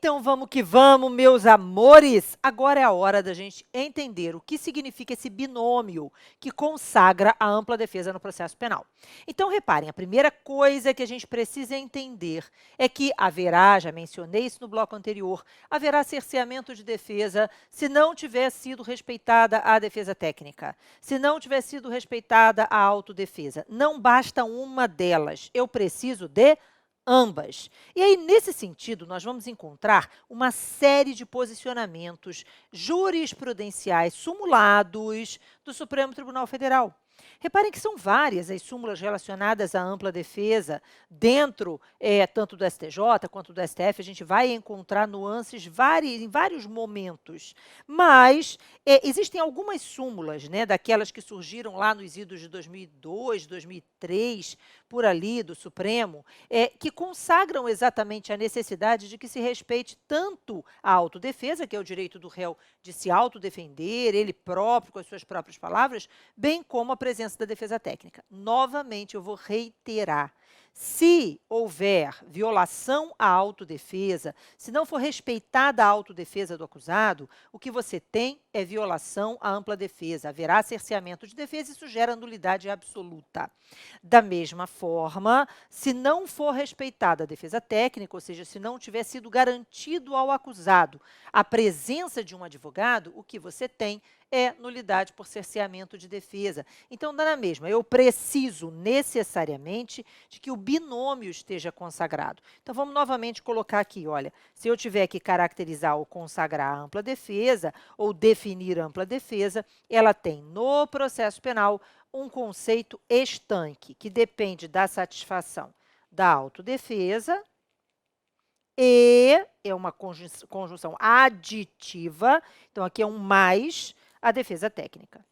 Então vamos que vamos, meus amores! Agora é a hora da gente entender o que significa esse binômio que consagra a ampla defesa no processo penal. Então, reparem, a primeira coisa que a gente precisa entender é que haverá, já mencionei isso no bloco anterior, haverá cerceamento de defesa se não tiver sido respeitada a defesa técnica, se não tiver sido respeitada a autodefesa. Não basta uma delas, eu preciso de ambas. E aí, nesse sentido, nós vamos encontrar uma série de posicionamentos jurisprudenciais simulados do Supremo Tribunal Federal. Reparem que são várias as súmulas relacionadas à ampla defesa, dentro tanto do STJ quanto do STF, a gente vai encontrar nuances em vários momentos. Mas existem algumas súmulas, né, daquelas que surgiram lá nos idos de 2002, 2003, por ali, do Supremo, que consagram exatamente a necessidade de que se respeite tanto a autodefesa, que é o direito do réu de se autodefender, ele próprio, com as suas próprias palavras, bem como a presença da defesa técnica. Novamente, eu vou reiterar. Se houver violação à autodefesa, se não for respeitada a autodefesa do acusado, o que você tem é violação à ampla defesa. Haverá cerceamento de defesa e isso gera nulidade absoluta. Da mesma forma, se não for respeitada a defesa técnica, ou seja, se não tiver sido garantido ao acusado a presença de um advogado, o que você tem é nulidade por cerceamento de defesa. Então, dá na mesma, eu preciso necessariamente de que o binômio esteja consagrado. Então, vamos novamente colocar aqui, olha, se eu tiver que caracterizar ou consagrar a ampla defesa, ou definir a ampla defesa, ela tem no processo penal um conceito estanque, que depende da satisfação da autodefesa e é uma conjunção aditiva, então aqui é um mais a defesa técnica.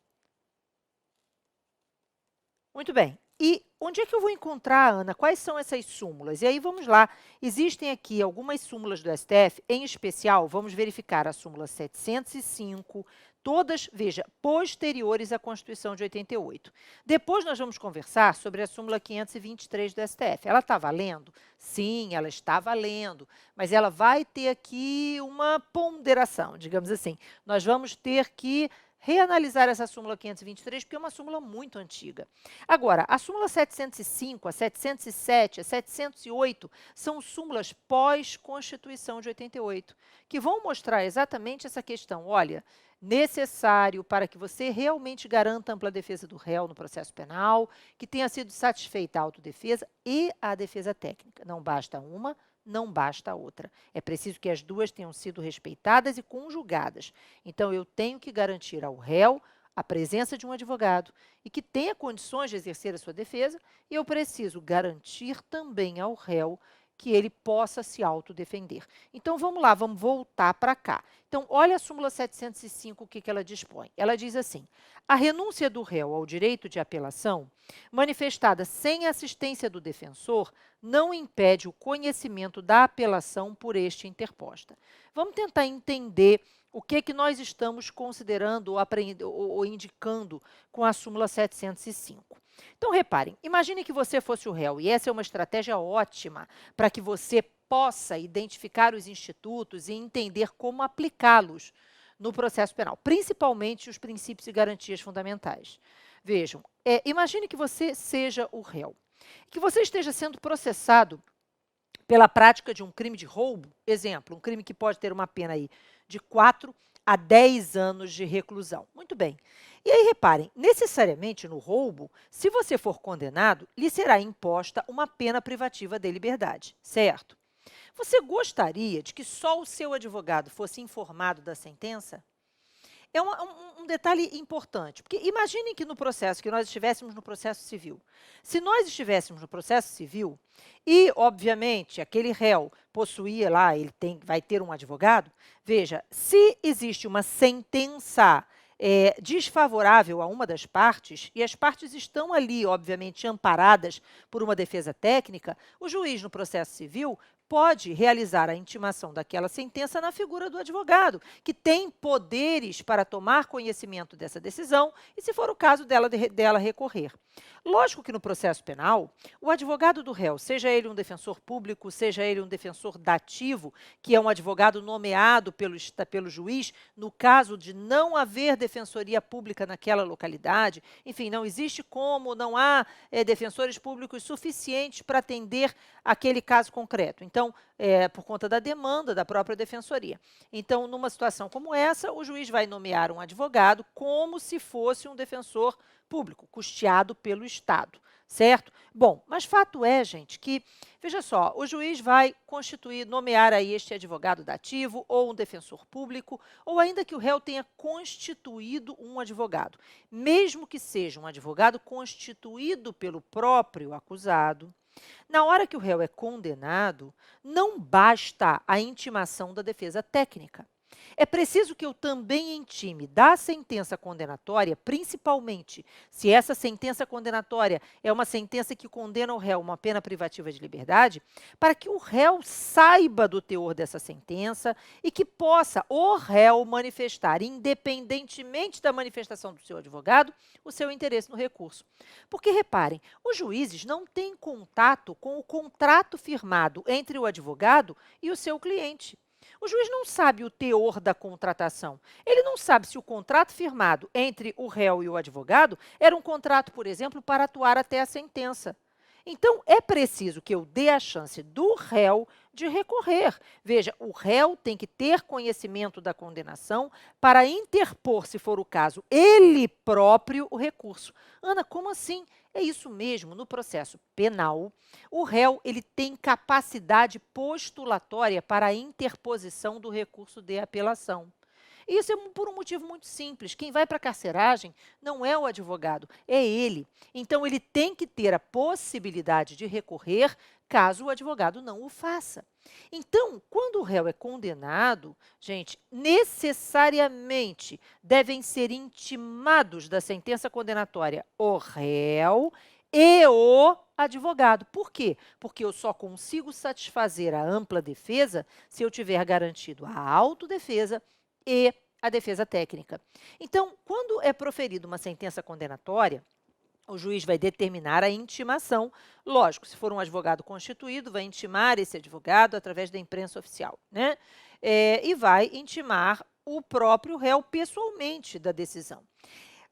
Muito bem. E onde é que eu vou encontrar, Ana? Quais são essas súmulas? E aí, vamos lá. Existem aqui algumas súmulas do STF, em especial, vamos verificar a súmula 705, todas, veja, posteriores à Constituição de 88. Depois nós vamos conversar sobre a súmula 523 do STF. Ela está valendo? Sim, ela está valendo, mas ela vai ter aqui uma ponderação, digamos assim. Nós vamos ter que reanalisar essa súmula 523, porque é uma súmula muito antiga. Agora, a súmula 705, a 707, a 708 são súmulas pós-Constituição de 88, que vão mostrar exatamente essa questão. Olha, necessário para que você realmente garanta a ampla defesa do réu no processo penal, que tenha sido satisfeita a autodefesa e a defesa técnica. Não basta uma, não basta a outra. É preciso que as duas tenham sido respeitadas e conjugadas. Então, eu tenho que garantir ao réu a presença de um advogado e que tenha condições de exercer a sua defesa, e eu preciso garantir também ao réu que ele possa se autodefender. Então, vamos lá, vamos voltar para cá. Então, olha a súmula 705, o que ela dispõe. Ela diz assim: a renúncia do réu ao direito de apelação, manifestada sem assistência do defensor, não impede o conhecimento da apelação por este interposta. Vamos tentar entender o que nós estamos considerando ou indicando com a súmula 705. Então, reparem, imagine que você fosse o réu, e essa é uma estratégia ótima para que você possa identificar os institutos e entender como aplicá-los no processo penal, principalmente os princípios e garantias fundamentais. Vejam, imagine que você seja o réu, que você esteja sendo processado pela prática de um crime de roubo, exemplo, um crime que pode ter uma pena aí de 4 a 10 anos de reclusão. Muito bem. E aí, reparem, necessariamente no roubo, se você for condenado, lhe será imposta uma pena privativa de liberdade, certo? Você gostaria de que só o seu advogado fosse informado da sentença? É um detalhe importante, porque imaginem que no processo, que nós estivéssemos no processo civil. Se nós estivéssemos no processo civil e, obviamente, aquele réu possuía lá, vai ter um advogado, veja, se existe uma sentença desfavorável a uma das partes, e as partes estão ali, obviamente, amparadas por uma defesa técnica, o juiz no processo civil pode realizar a intimação daquela sentença na figura do advogado, que tem poderes para tomar conhecimento dessa decisão e, se for o caso, dela recorrer. Lógico que no processo penal, o advogado do réu, seja ele um defensor público, seja ele um defensor dativo, que é um advogado nomeado pelo juiz, no caso de não haver defensoria pública naquela localidade, enfim, não existe como, não há defensores públicos suficientes para atender aquele caso concreto. Então, por conta da demanda da própria defensoria. Então, numa situação como essa, o juiz vai nomear um advogado como se fosse um defensor público, custeado pelo Estado, certo? Bom, mas fato é, gente, que, veja só, o juiz vai nomear aí este advogado dativo ou um defensor público, ou ainda que o réu tenha constituído um advogado. Mesmo que seja um advogado constituído pelo próprio acusado, na hora que o réu é condenado, não basta a intimação da defesa técnica. É preciso que eu também intime da sentença condenatória, principalmente se essa sentença condenatória é uma sentença que condena o réu a uma pena privativa de liberdade, para que o réu saiba do teor dessa sentença e que possa o réu manifestar, independentemente da manifestação do seu advogado, o seu interesse no recurso. Porque, reparem, os juízes não têm contato com o contrato firmado entre o advogado e o seu cliente. O juiz não sabe o teor da contratação. Ele não sabe se o contrato firmado entre o réu e o advogado era um contrato, por exemplo, para atuar até a sentença. Então, é preciso que eu dê a chance do réu de recorrer. Veja, o réu tem que ter conhecimento da condenação para interpor, se for o caso, ele próprio o recurso. Ana, como assim? É isso mesmo, no processo penal, o réu ele tem capacidade postulatória para a interposição do recurso de apelação. Isso é por um motivo muito simples. Quem vai para a carceragem não é o advogado, é ele. Então, ele tem que ter a possibilidade de recorrer caso o advogado não o faça. Então, quando o réu é condenado, gente, necessariamente devem ser intimados da sentença condenatória o réu e o advogado. Por quê? Porque eu só consigo satisfazer a ampla defesa se eu tiver garantido a autodefesa e a defesa técnica. Então, quando é proferida uma sentença condenatória, o juiz vai determinar a intimação. Lógico, se for um advogado constituído, vai intimar esse advogado através da imprensa oficial, né? E vai intimar o próprio réu pessoalmente da decisão.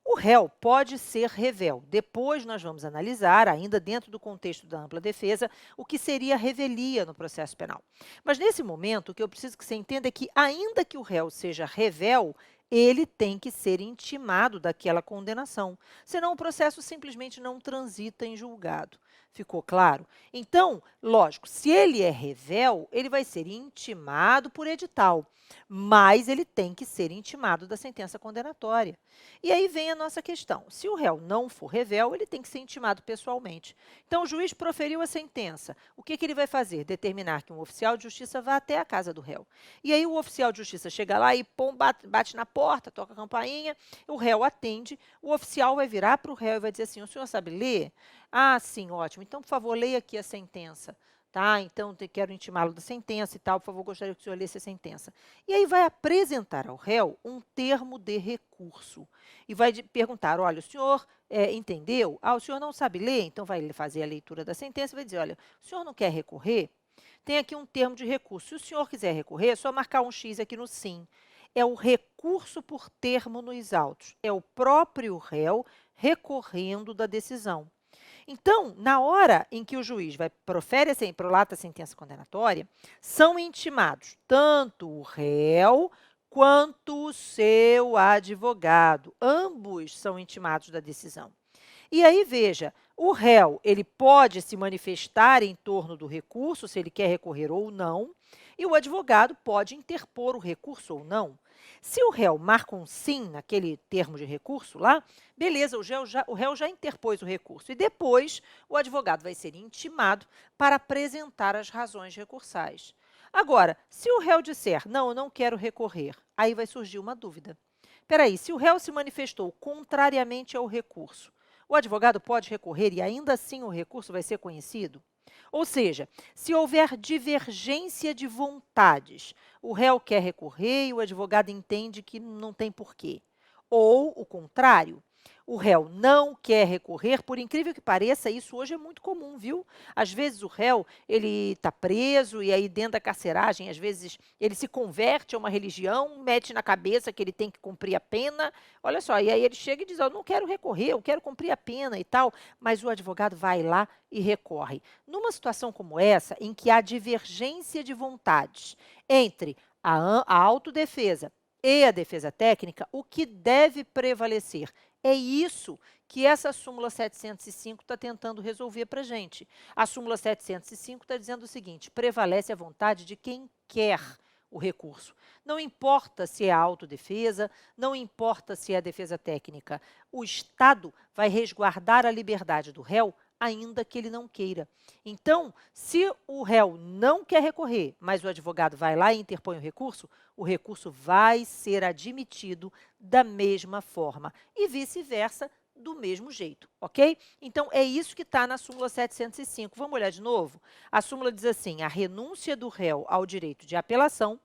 O réu pode ser revel. Depois nós vamos analisar, ainda dentro do contexto da ampla defesa, o que seria revelia no processo penal. Mas nesse momento, o que eu preciso que você entenda é que, ainda que o réu seja revel, ele tem que ser intimado daquela condenação, senão o processo simplesmente não transita em julgado. Ficou claro? Então, lógico, se ele é revel, ele vai ser intimado por edital, mas ele tem que ser intimado da sentença condenatória. E aí vem a nossa questão. Se o réu não for revel, ele tem que ser intimado pessoalmente. Então, o juiz proferiu a sentença. O que ele vai fazer? Determinar que um oficial de justiça vá até a casa do réu. E aí o oficial de justiça chega lá e bate na porta, toca a campainha, o réu atende, o oficial vai virar para o réu e vai dizer assim: o senhor sabe ler? Ah, sim, ótimo. Então, por favor, leia aqui a sentença. Tá? Então, quero intimá-lo da sentença e tal, por favor, gostaria que o senhor lesse a sentença. E aí vai apresentar ao réu um termo de recurso. E vai perguntar: olha, o senhor entendeu? Ah, o senhor não sabe ler? Então, vai fazer a leitura da sentença e vai dizer: olha, o senhor não quer recorrer? Tem aqui um termo de recurso. Se o senhor quiser recorrer, é só marcar um X aqui no sim. É o recurso por termo nos autos. É o próprio réu recorrendo da decisão. Então, na hora em que o juiz prolata a sentença condenatória, são intimados tanto o réu quanto o seu advogado. Ambos são intimados da decisão. E aí, veja, o réu ele pode se manifestar em torno do recurso, se ele quer recorrer ou não, e o advogado pode interpor o recurso ou não. Se o réu marca um sim naquele termo de recurso lá, beleza, o réu já interpôs o recurso. E depois o advogado vai ser intimado para apresentar as razões recursais. Agora, se o réu disser: não, eu não quero recorrer, aí vai surgir uma dúvida. Espera aí, se o réu se manifestou contrariamente ao recurso, o advogado pode recorrer e ainda assim o recurso vai ser conhecido? Ou seja, se houver divergência de vontades, o réu quer recorrer e o advogado entende que não tem porquê. Ou o contrário, o réu não quer recorrer, por incrível que pareça, isso hoje é muito comum, viu? Às vezes o réu, ele está preso e aí dentro da carceragem, às vezes ele se converte a uma religião, mete na cabeça que ele tem que cumprir a pena, olha só, e aí ele chega e diz, eu não quero recorrer, eu quero cumprir a pena e tal, mas o advogado vai lá e recorre. Numa situação como essa, em que há divergência de vontades entre a autodefesa e a defesa técnica, o que deve prevalecer? É isso que essa súmula 705 está tentando resolver para a gente. A súmula 705 está dizendo o seguinte, prevalece a vontade de quem quer o recurso. Não importa se é a autodefesa, não importa se é a defesa técnica. O Estado vai resguardar a liberdade do réu ainda que ele não queira. Então, se o réu não quer recorrer, mas o advogado vai lá e interpõe o recurso vai ser admitido da mesma forma e vice-versa, do mesmo jeito, ok? Então, é isso que está na súmula 705. Vamos olhar de novo? A súmula diz assim, a renúncia do réu ao direito de apelação,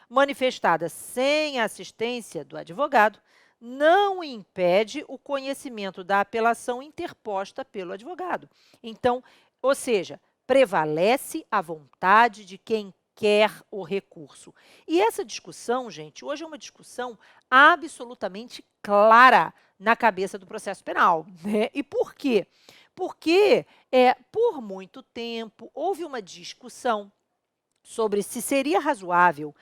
manifestada sem a assistência do advogado, não impede o conhecimento da apelação interposta pelo advogado. Então, ou seja, prevalece a vontade de quem quer o recurso. E essa discussão, gente, hoje é uma discussão absolutamente clara na cabeça do processo penal, né? E por quê? Porque, por muito tempo, houve uma discussão sobre se seria razoável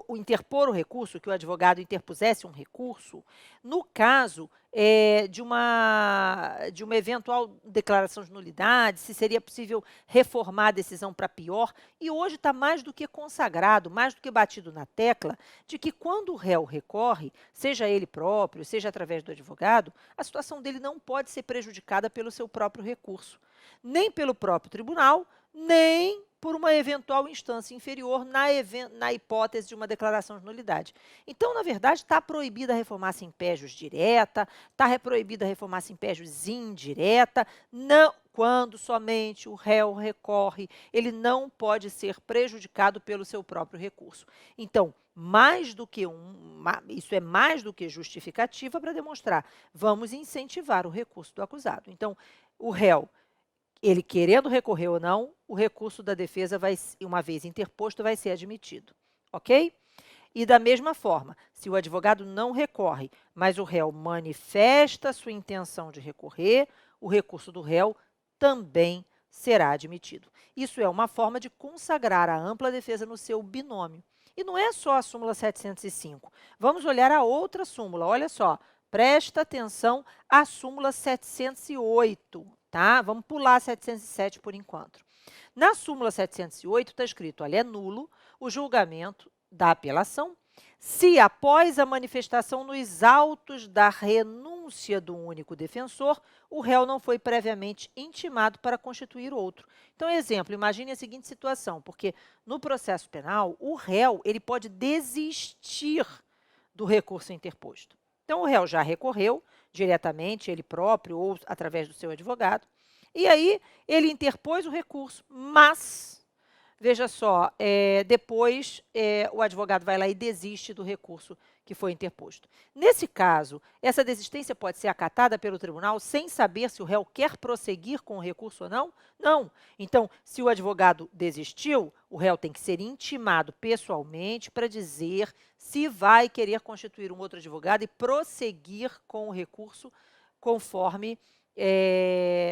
o interpor o recurso, que o advogado interpusesse um recurso, no caso de uma eventual declaração de nulidade, se seria possível reformar a decisão para pior, e hoje está mais do que consagrado, mais do que batido na tecla, de que quando o réu recorre, seja ele próprio, seja através do advogado, a situação dele não pode ser prejudicada pelo seu próprio recurso, nem pelo próprio tribunal, nem por uma eventual instância inferior na hipótese de uma declaração de nulidade. Então, na verdade, está proibida a reformácia em pégios direta, está proibida a reformácia em pégios indireta, não, quando somente o réu recorre, ele não pode ser prejudicado pelo seu próprio recurso. Então, isso é mais do que justificativa para demonstrar, vamos incentivar o recurso do acusado. Então, o réu, ele querendo recorrer ou não, o recurso da defesa, uma vez interposto, vai ser admitido, ok? E da mesma forma, se o advogado não recorre, mas o réu manifesta sua intenção de recorrer, o recurso do réu também será admitido. Isso é uma forma de consagrar a ampla defesa no seu binômio. E não é só a súmula 705. Vamos olhar a outra súmula, olha só, presta atenção à súmula 708. Tá? Vamos pular 707 por enquanto. Na súmula 708 está escrito, olha, é nulo o julgamento da apelação se, após a manifestação nos autos da renúncia do único defensor, o réu não foi previamente intimado para constituir outro. Então, exemplo, imagine a seguinte situação, porque no processo penal, o réu ele pode desistir do recurso interposto. Então, o réu já recorreu diretamente, ele próprio ou através do seu advogado, e aí ele interpôs o recurso, mas, veja só, depois o advogado vai lá e desiste do recurso que foi interposto. Nesse caso, essa desistência pode ser acatada pelo tribunal sem saber se o réu quer prosseguir com o recurso ou não? Não. Então, se o advogado desistiu, o réu tem que ser intimado pessoalmente para dizer se vai querer constituir um outro advogado e prosseguir com o recurso conforme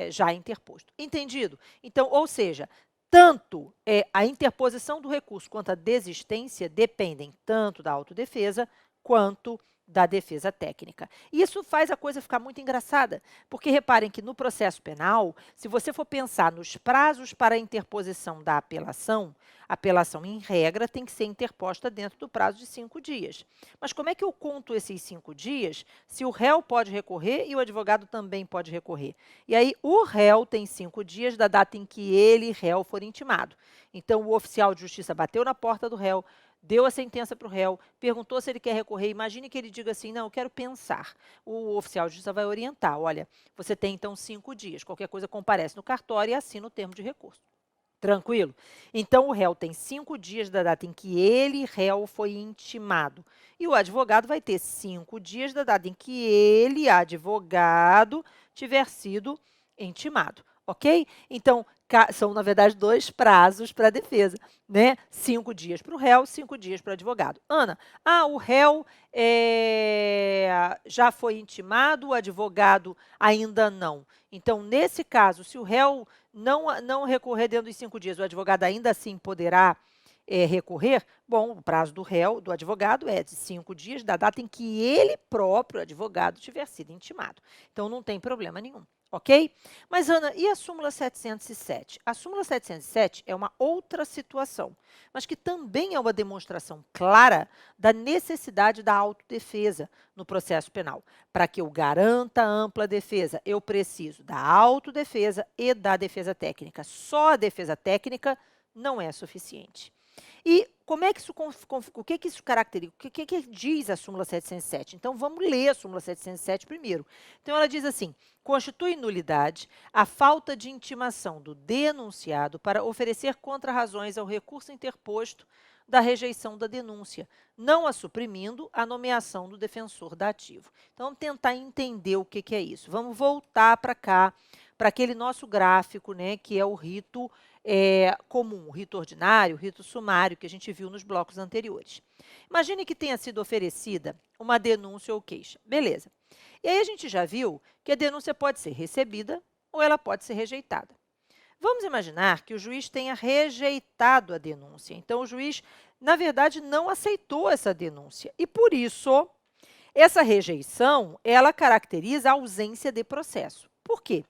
já interposto. Entendido? Então, ou seja, tanto a interposição do recurso quanto a desistência dependem tanto da autodefesa quanto da defesa técnica. E isso faz a coisa ficar muito engraçada, porque reparem que no processo penal, se você for pensar nos prazos para a interposição da apelação, a apelação, em regra, tem que ser interposta dentro do prazo de 5 dias. Mas como é que eu conto esses 5 dias se o réu pode recorrer e o advogado também pode recorrer? E aí, o réu tem 5 dias da data em que ele, réu, for intimado. Então, o oficial de justiça bateu na porta do réu, deu a sentença para o réu, perguntou se ele quer recorrer, imagine que ele diga assim, não, eu quero pensar. O oficial de justiça vai orientar, olha, você tem então 5 dias, qualquer coisa comparece no cartório e assina o termo de recurso. Tranquilo? Então, o réu tem 5 dias da data em que ele, réu, foi intimado. E o advogado vai ter 5 dias da data em que ele, advogado, tiver sido intimado. Ok? Então, são, na verdade, 2 prazos para a defesa, né? 5 dias para o réu, 5 dias para o advogado. Ana, o réu já foi intimado, o advogado ainda não. Então, nesse caso, se o réu não recorrer dentro dos 5 dias, o advogado ainda assim poderá recorrer? Bom, o prazo do advogado é de 5 dias da data em que ele próprio, advogado, tiver sido intimado. Então, não tem problema nenhum, ok? Mas, Ana, e a súmula 707? A súmula 707 é uma outra situação, mas que também é uma demonstração clara da necessidade da autodefesa no processo penal. Para que eu garanta ampla defesa, eu preciso da autodefesa e da defesa técnica. Só a defesa técnica não é suficiente. E como é que isso, o que isso caracteriza? O que diz a súmula 707? Então, vamos ler a súmula 707 primeiro. Então, ela diz assim, constitui nulidade a falta de intimação do denunciado para oferecer contrarrazões ao recurso interposto da rejeição da denúncia, não a suprimindo a nomeação do defensor dativo. Então, vamos tentar entender o que é isso. Vamos voltar para cá, para aquele nosso gráfico, né, que é o rito comum, o rito ordinário, o rito sumário, que a gente viu nos blocos anteriores. Imagine que tenha sido oferecida uma denúncia ou queixa. Beleza. E aí a gente já viu que a denúncia pode ser recebida ou ela pode ser rejeitada. Vamos imaginar que o juiz tenha rejeitado a denúncia. Então, o juiz, na verdade, não aceitou essa denúncia. E, por isso, essa rejeição, ela caracteriza a ausência de processo. Por quê?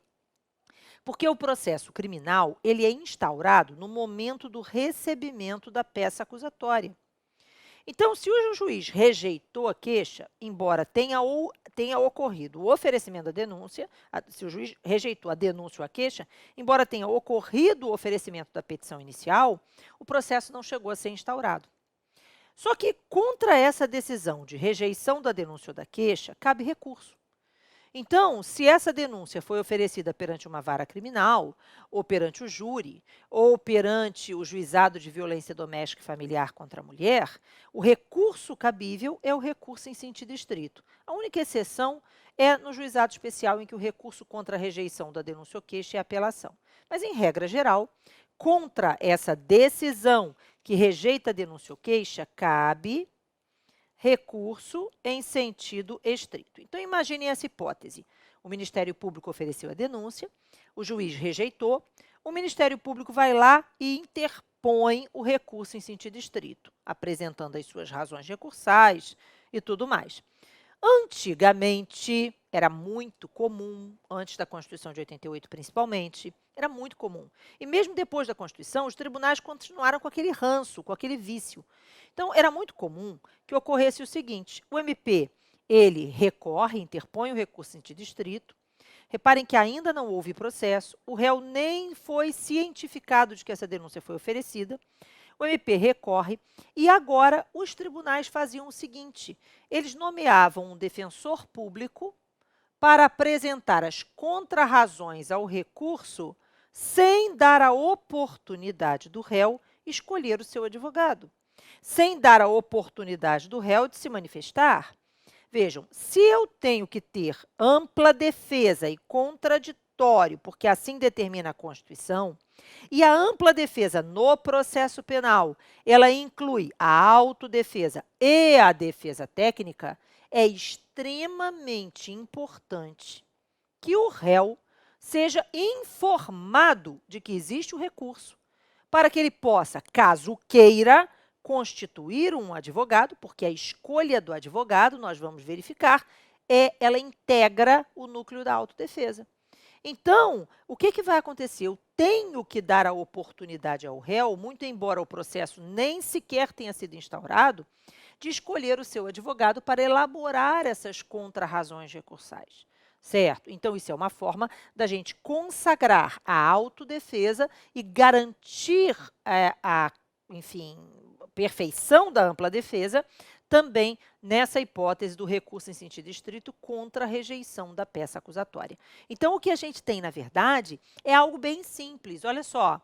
Porque o processo criminal ele é instaurado no momento do recebimento da peça acusatória. Então, se o juiz rejeitou a queixa, embora tenha ocorrido o oferecimento da denúncia, se o juiz rejeitou a denúncia ou a queixa, embora tenha ocorrido o oferecimento da petição inicial, o processo não chegou a ser instaurado. Só que, contra essa decisão de rejeição da denúncia ou da queixa, cabe recurso. Então, se essa denúncia foi oferecida perante uma vara criminal, ou perante o júri, ou perante o juizado de violência doméstica e familiar contra a mulher, o recurso cabível é o recurso em sentido estrito. A única exceção é no juizado especial em que o recurso contra a rejeição da denúncia ou queixa é apelação. Mas, em regra geral, contra essa decisão que rejeita a denúncia ou queixa, cabe recurso em sentido estrito. Então, imagine essa hipótese. O Ministério Público ofereceu a denúncia, o juiz rejeitou, o Ministério Público vai lá e interpõe o recurso em sentido estrito, apresentando as suas razões recursais e tudo mais. Antigamente, era muito comum, antes da Constituição de 88 principalmente, era muito comum. E mesmo depois da Constituição, os tribunais continuaram com aquele ranço, com aquele vício. Então, era muito comum que ocorresse o seguinte, o MP, ele recorre, interpõe o recurso em sentido estrito, reparem que ainda não houve processo, o réu nem foi cientificado de que essa denúncia foi oferecida, o MP recorre e agora os tribunais faziam o seguinte, eles nomeavam um defensor público para apresentar as contrarrazões ao recurso sem dar a oportunidade do réu escolher o seu advogado, sem dar a oportunidade do réu de se manifestar. Vejam, se eu tenho que ter ampla defesa e contraditório, porque assim determina a Constituição, e a ampla defesa no processo penal, ela inclui a autodefesa e a defesa técnica, é extremamente importante que o réu seja informado de que existe o recurso, para que ele possa, caso queira, constituir um advogado, porque a escolha do advogado, nós vamos verificar, ela integra o núcleo da autodefesa. Então, o que vai acontecer? Eu tenho que dar a oportunidade ao réu, muito embora o processo nem sequer tenha sido instaurado, de escolher o seu advogado para elaborar essas contrarrazões recursais. Certo? Então, isso é uma forma da gente consagrar a autodefesa e garantir a enfim, perfeição da ampla defesa, também nessa hipótese do recurso em sentido estrito contra a rejeição da peça acusatória. Então, o que a gente tem, na verdade, é algo bem simples. Olha só,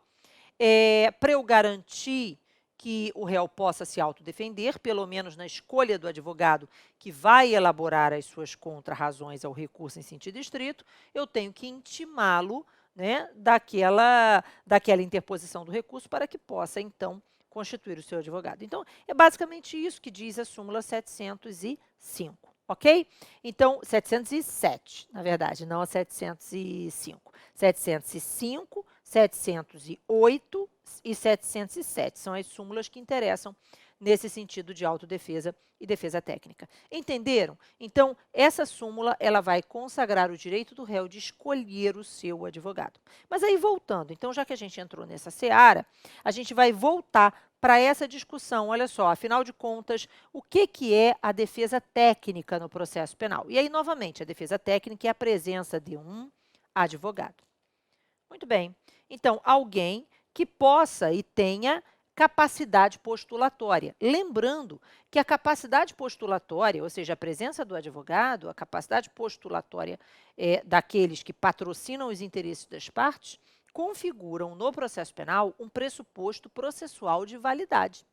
para eu garantir que o réu possa se autodefender, pelo menos na escolha do advogado que vai elaborar as suas contrarrazões ao recurso em sentido estrito, eu tenho que intimá-lo, né, daquela interposição do recurso para que possa, então, constituir o seu advogado. Então, é basicamente isso que diz a súmula 705, ok? Então, 707, na verdade, não a 705. 705, 708 e 707 são as súmulas que interessam nesse sentido de autodefesa e defesa técnica. Entenderam? Então, essa súmula ela vai consagrar o direito do réu de escolher o seu advogado. Mas aí, voltando, então, já que a gente entrou nessa seara, a gente vai voltar para essa discussão. Olha só, afinal de contas, o que é a defesa técnica no processo penal? E aí, novamente, a defesa técnica é a presença de um advogado. Muito bem. Então, alguém que possa e tenha capacidade postulatória. Lembrando que a capacidade postulatória, ou seja, a presença do advogado, a capacidade postulatória daqueles que patrocinam os interesses das partes, configuram no processo penal um pressuposto processual de validade.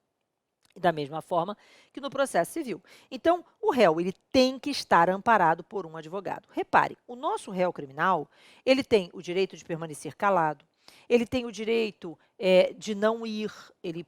Da mesma forma que no processo civil. Então, o réu ele tem que estar amparado por um advogado. Repare, o nosso réu criminal ele tem o direito de permanecer calado, ele tem o direito de não ir,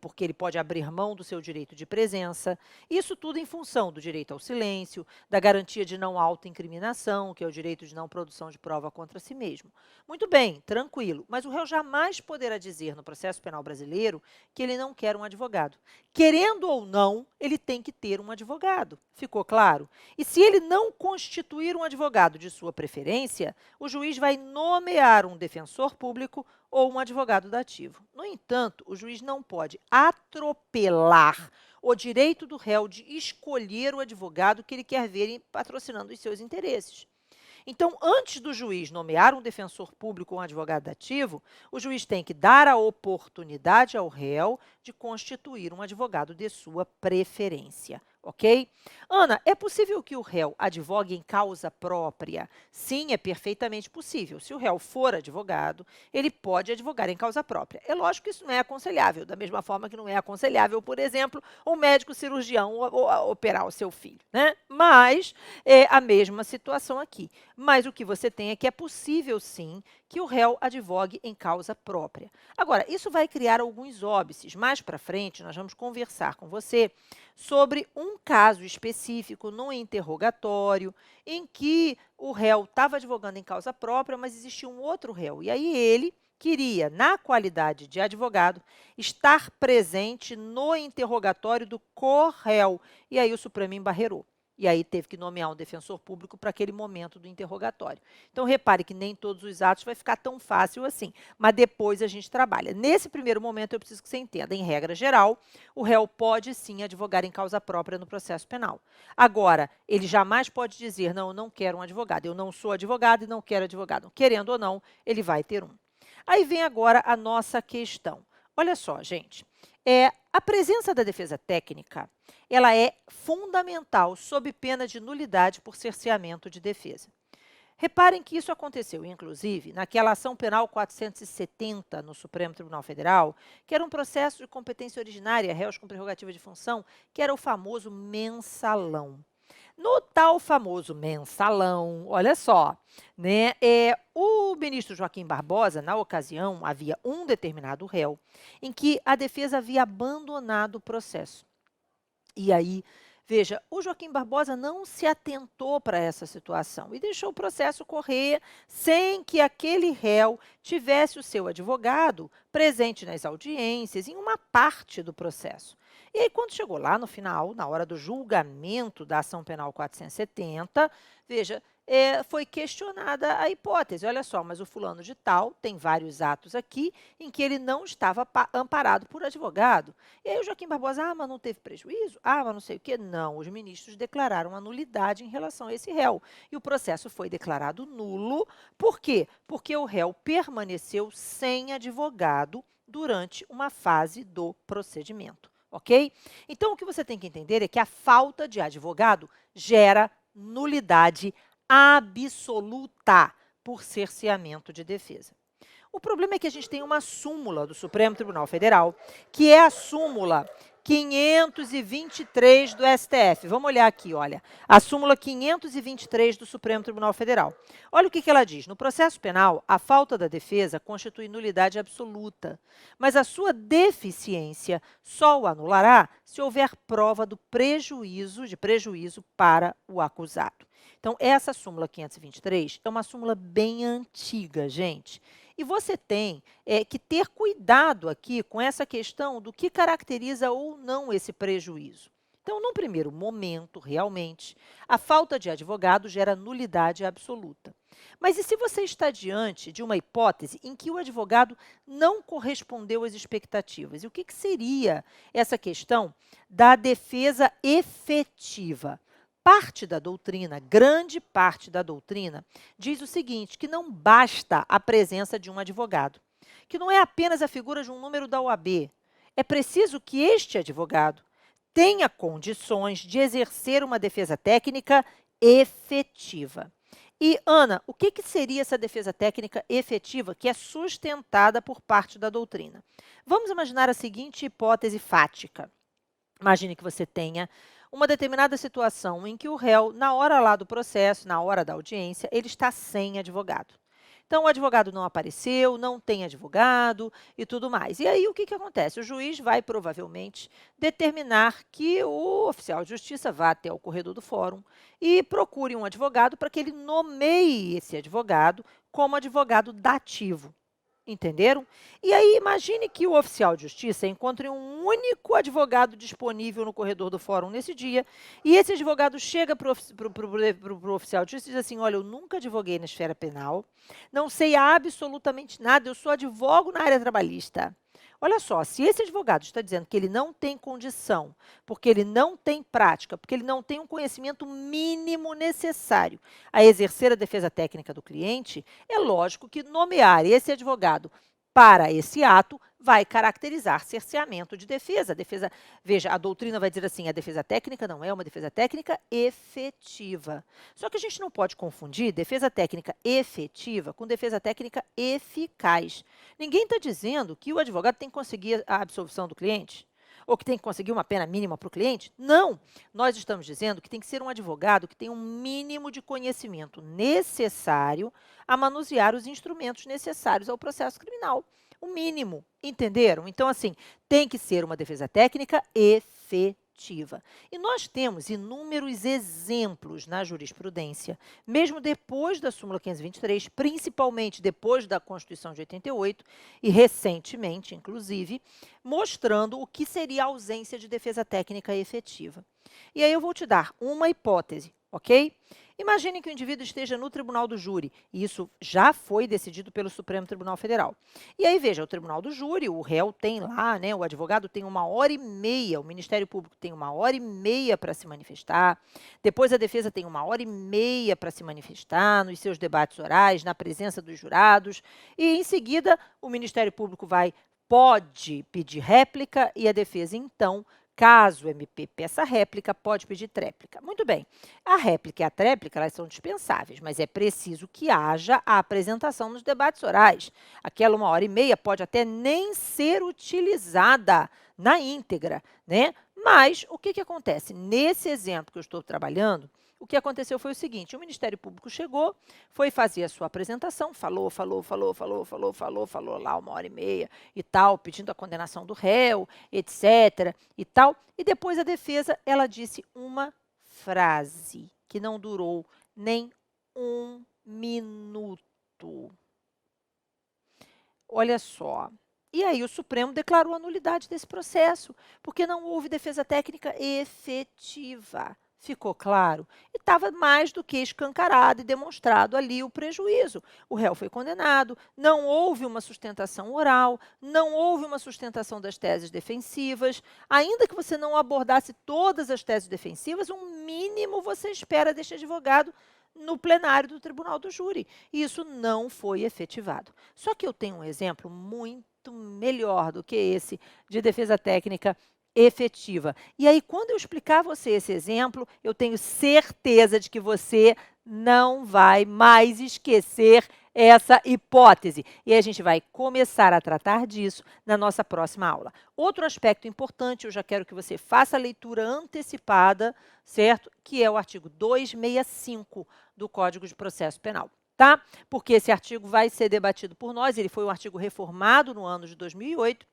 porque ele pode abrir mão do seu direito de presença. Isso tudo em função do direito ao silêncio, da garantia de não autoincriminação, que é o direito de não produção de prova contra si mesmo. Muito bem, tranquilo, mas o réu jamais poderá dizer no processo penal brasileiro que ele não quer um advogado. Querendo ou não, ele tem que ter um advogado. Ficou claro? E se ele não constituir um advogado de sua preferência, o juiz vai nomear um defensor público ou um advogado dativo. No entanto, o juiz não pode atropelar o direito do réu de escolher o advogado que ele quer ver patrocinando os seus interesses. Então, antes do juiz nomear um defensor público ou um advogado dativo, o juiz tem que dar a oportunidade ao réu de constituir um advogado de sua preferência, ok? Ana, é possível que o réu advogue em causa própria? Sim, é perfeitamente possível. Se o réu for advogado, ele pode advogar em causa própria. É lógico que isso não é aconselhável, da mesma forma que não é aconselhável, por exemplo, um médico cirurgião operar o seu filho, né? Mas é a mesma situação aqui. Mas o que você tem é que é possível, sim, que o réu advogue em causa própria. Agora, isso vai criar alguns óbices. Mais para frente, nós vamos conversar com você sobre um caso específico no interrogatório em que o réu estava advogando em causa própria, mas existia um outro réu. E aí ele queria, na qualidade de advogado, estar presente no interrogatório do co-réu. E aí o Supremo embarreirou. E aí teve que nomear um defensor público para aquele momento do interrogatório. Então, repare que nem todos os atos vai ficar tão fácil assim, mas depois a gente trabalha. Nesse primeiro momento, eu preciso que você entenda, em regra geral, o réu pode sim advogar em causa própria no processo penal. Agora, ele jamais pode dizer, não, eu não quero um advogado, eu não sou advogado e não quero advogado. Querendo ou não, ele vai ter um. Aí vem agora a nossa questão. Olha só, gente, a presença da defesa técnica, ela é fundamental sob pena de nulidade por cerceamento de defesa. Reparem que isso aconteceu, inclusive, naquela ação penal 470 no Supremo Tribunal Federal, que era um processo de competência originária, réus com prerrogativa de função, que era o famoso mensalão. No tal famoso mensalão, olha só, né, o ministro Joaquim Barbosa, na ocasião, havia um determinado réu em que a defesa havia abandonado o processo. E aí, veja, o Joaquim Barbosa não se atentou para essa situação e deixou o processo correr sem que aquele réu tivesse o seu advogado presente nas audiências, em uma parte do processo. E aí, quando chegou lá no final, na hora do julgamento da ação penal 470, veja, foi questionada a hipótese. Olha só, mas o fulano de tal tem vários atos aqui em que ele não estava amparado por advogado. E aí o Joaquim Barbosa, mas não teve prejuízo? Mas não sei o quê. Não, os ministros declararam a nulidade em relação a esse réu. E o processo foi declarado nulo. Por quê? Porque o réu permaneceu sem advogado durante uma fase do procedimento, ok? Então, o que você tem que entender é que a falta de advogado gera nulidade absoluta por cerceamento de defesa. O problema é que a gente tem uma súmula do Supremo Tribunal Federal, que é a súmula 523 do STF. Vamos olhar aqui, olha, a súmula 523 do Supremo Tribunal Federal. Olha o que ela diz. No processo penal, a falta da defesa constitui nulidade absoluta, mas a sua deficiência só o anulará se houver prova do prejuízo para o acusado. Então, essa súmula 523 é uma súmula bem antiga, gente. E você tem que ter cuidado aqui com essa questão do que caracteriza ou não esse prejuízo. Então, num primeiro momento, realmente, a falta de advogado gera nulidade absoluta. Mas e se você está diante de uma hipótese em que o advogado não correspondeu às expectativas? E o que seria essa questão da defesa efetiva? Parte da doutrina, grande parte da doutrina, diz o seguinte, que não basta a presença de um advogado, que não é apenas a figura de um número da OAB, é preciso que este advogado tenha condições de exercer uma defesa técnica efetiva. E, Ana, o que seria essa defesa técnica efetiva que é sustentada por parte da doutrina? Vamos imaginar a seguinte hipótese fática. Imagine que você tenha uma determinada situação em que o réu, na hora lá do processo, na hora da audiência, ele está sem advogado. Então, o advogado não apareceu, não tem advogado e tudo mais. E aí, o que acontece? O juiz vai, provavelmente, determinar que o oficial de justiça vá até o corredor do fórum e procure um advogado para que ele nomeie esse advogado como advogado dativo. Entenderam? E aí, imagine que o oficial de justiça encontre um único advogado disponível no corredor do fórum nesse dia, e esse advogado chega para o oficial de justiça e diz assim, olha, eu nunca advoguei na esfera penal, não sei absolutamente nada, eu só advogo na área trabalhista. Olha só, se esse advogado está dizendo que ele não tem condição, porque ele não tem prática, porque ele não tem um conhecimento mínimo necessário a exercer a defesa técnica do cliente, é lógico que nomear esse advogado para esse ato vai caracterizar cerceamento de defesa. Veja, a doutrina vai dizer assim, a defesa técnica não é uma defesa técnica efetiva. Só que a gente não pode confundir defesa técnica efetiva com defesa técnica eficaz. Ninguém está dizendo que o advogado tem que conseguir a absolvição do cliente ou que tem que conseguir uma pena mínima para o cliente. Não! Nós estamos dizendo que tem que ser um advogado que tenha um mínimo de conhecimento necessário a manusear os instrumentos necessários ao processo criminal. O mínimo, entenderam? Então, assim, tem que ser uma defesa técnica efetiva. E nós temos inúmeros exemplos na jurisprudência, mesmo depois da súmula 523, principalmente depois da Constituição de 88 e recentemente, inclusive, mostrando o que seria a ausência de defesa técnica efetiva. E aí eu vou te dar uma hipótese, ok? Imagine que o indivíduo esteja no tribunal do júri, e isso já foi decidido pelo Supremo Tribunal Federal. E aí, veja, o tribunal do júri, o réu tem lá, né, o advogado tem 1h30, o Ministério Público tem 1h30 para se manifestar, depois a defesa tem 1h30 para se manifestar nos seus debates orais, na presença dos jurados, e em seguida o Ministério Público pode pedir réplica e a defesa, então, caso o MP peça réplica, pode pedir tréplica. Muito bem, a réplica e a tréplica elas são dispensáveis, mas é preciso que haja a apresentação nos debates orais. Aquela 1h30 pode até nem ser utilizada na íntegra, né? Mas o que acontece? Nesse exemplo que eu estou trabalhando, o que aconteceu foi o seguinte, o Ministério Público chegou, foi fazer a sua apresentação, falou lá 1h30 e tal, pedindo a condenação do réu, etc. e tal. E depois a defesa, ela disse uma frase que não durou nem 1 minuto. Olha só. E aí o Supremo declarou a nulidade desse processo, porque não houve defesa técnica efetiva. Ficou claro? E estava mais do que escancarado e demonstrado ali o prejuízo. O réu foi condenado, não houve uma sustentação oral, não houve uma sustentação das teses defensivas. Ainda que você não abordasse todas as teses defensivas, um mínimo você espera deste advogado no plenário do tribunal do júri. E isso não foi efetivado. Só que eu tenho um exemplo muito muito melhor do que esse de defesa técnica efetiva. E aí, quando eu explicar a você esse exemplo, eu tenho certeza de que você não vai mais esquecer essa hipótese. E a gente vai começar a tratar disso na nossa próxima aula. Outro aspecto importante, eu já quero que você faça a leitura antecipada, certo? Que é o artigo 265 do Código de Processo Penal. Tá? Porque esse artigo vai ser debatido por nós, ele foi um artigo reformado no ano de 2008,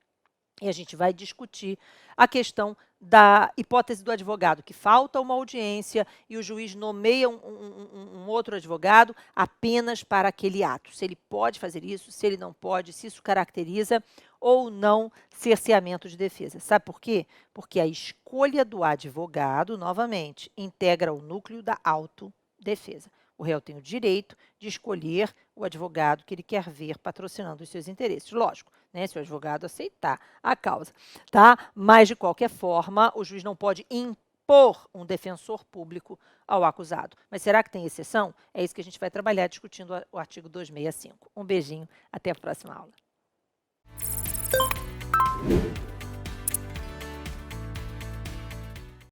e a gente vai discutir a questão da hipótese do advogado, que falta uma audiência e o juiz nomeia um outro advogado apenas para aquele ato. Se ele pode fazer isso, se ele não pode, se isso caracteriza ou não cerceamento de defesa. Sabe por quê? Porque a escolha do advogado, novamente, integra o núcleo da autodefesa. O réu tem o direito de escolher o advogado que ele quer ver patrocinando os seus interesses. Lógico, né, se o advogado aceitar a causa, tá? Mas, de qualquer forma, o juiz não pode impor um defensor público ao acusado. Mas será que tem exceção? É isso que a gente vai trabalhar discutindo o artigo 265. Um beijinho, até a próxima aula.